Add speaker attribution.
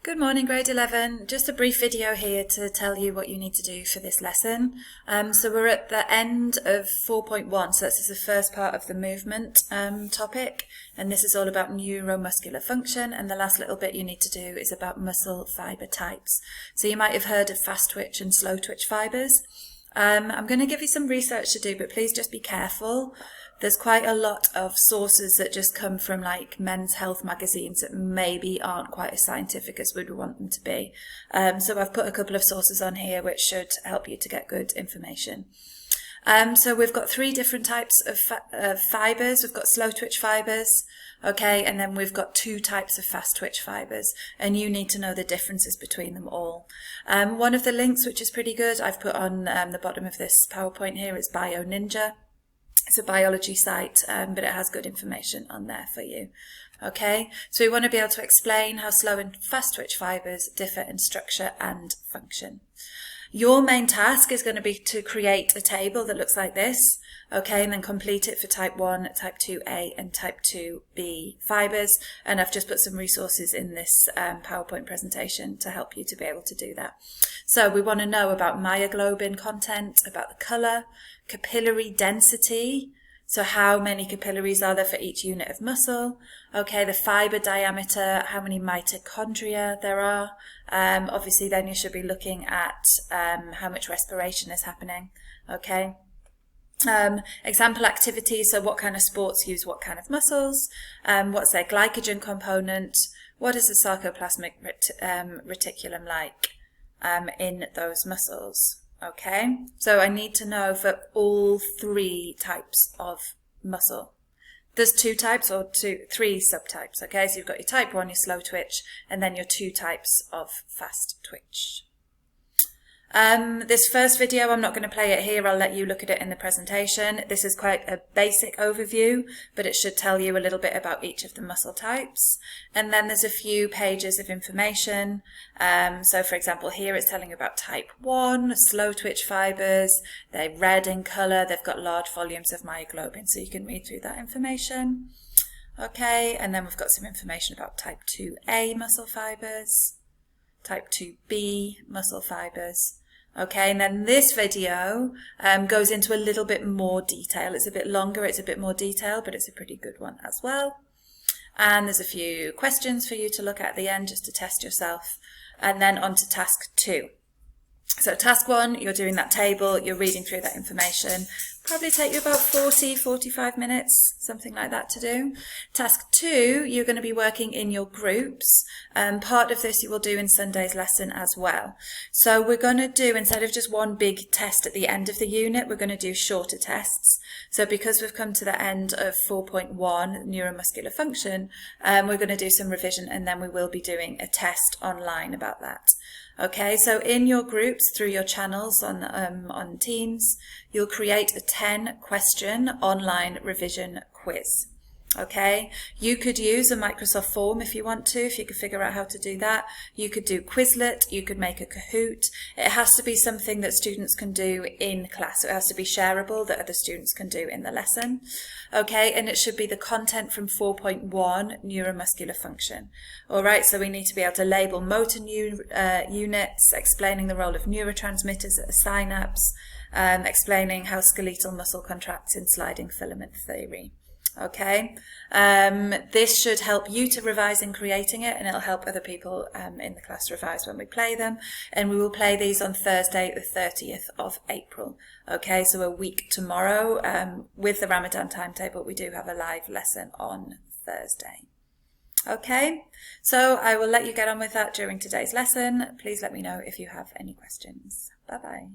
Speaker 1: Good morning, grade 11. Just a brief video here to tell you what you need to do for this lesson. So we're at the end of 4.1, so this is the first part of the movement topic, and this is all about neuromuscular function, and the last little bit you need to do is about muscle fibre types. So you might have heard of fast twitch and slow twitch fibres. I'm going to give you some research to do, but please just be careful. There's quite a lot of sources that just come from like men's health magazines that maybe aren't quite as scientific as we'd want them to be. So I've put a couple of sources on here which should help you to get good information. So we've got three different types of fibres. We've got slow twitch fibres, okay, and then we've got two types of fast twitch fibres, and you need to know the differences between them all. One of the links, which is pretty good, I've put on the bottom of this PowerPoint here, is Bio Ninja. It's a biology site, but it has good information on there for you. Okay, so we want to be able to explain how slow and fast twitch fibres differ in structure and function. Your main task is going to be to create a table that looks like this, okay, and then complete it for type 1, type 2A and type 2B fibres, and I've just put some resources in this PowerPoint presentation to help you to be able to do that. So we want to know about myoglobin content, about the colour, capillary density, so how many capillaries are there for each unit of muscle, okay, the fibre diameter, how many mitochondria there are. Obviously then you should be looking at how much respiration is happening, okay. Example activities, so what kind of sports use what kind of muscles, what's their glycogen component, what is the sarcoplasmic reticulum like in those muscles. Okay, so I need to know for all three types of muscle. There's two types or three subtypes, okay? So you've got your type 1, your slow twitch, and then your two types of fast twitch. This first video, I'm not going to play it here, I'll let you look at it in the presentation. This is quite a basic overview, but it should tell you a little bit about each of the muscle types. And then there's a few pages of information. So for example, here it's telling you about type 1, slow twitch fibres. They're red in colour, they've got large volumes of myoglobin, so you can read through that information. Okay, and then we've got some information about type 2A muscle fibres, type 2B muscle fibres. Okay, and then this video goes into a little bit more detail. It's a bit longer, it's a bit more detailed, but it's a pretty good one as well. And there's a few questions for you to look at the end just to test yourself. And then on to task 2. So task 1, you're doing that table, you're reading through that information. Probably take you about 45 minutes, something like that to do. Task 2, you're going to be working in your groups. Part of this you will do in Sunday's lesson as well. So we're going to do, instead of just one big test at the end of the unit, we're going to do shorter tests. So because we've come to the end of 4.1, neuromuscular function, we're going to do some revision and then we will be doing a test online about that. Okay, so in your groups, through your channels on Teams, you'll create a 10-question online revision quiz. Okay, you could use a Microsoft form if you want to, if you could figure out how to do that. You could do Quizlet, you could make a Kahoot. It has to be something that students can do in class. So it has to be shareable that other students can do in the lesson. Okay, and it should be the content from 4.1, neuromuscular function. All right, so we need to be able to label motor units, explaining the role of neurotransmitters at the synapse, explaining how skeletal muscle contracts in sliding filament theory. Okay, this should help you to revise in creating it, and it'll help other people in the class revise when we play them. And we will play these on Thursday, the 30th of April. Okay, so a week tomorrow. With the Ramadan timetable, we do have a live lesson on Thursday. Okay, so I will let you get on with that during today's lesson. Please let me know if you have any questions. Bye-bye.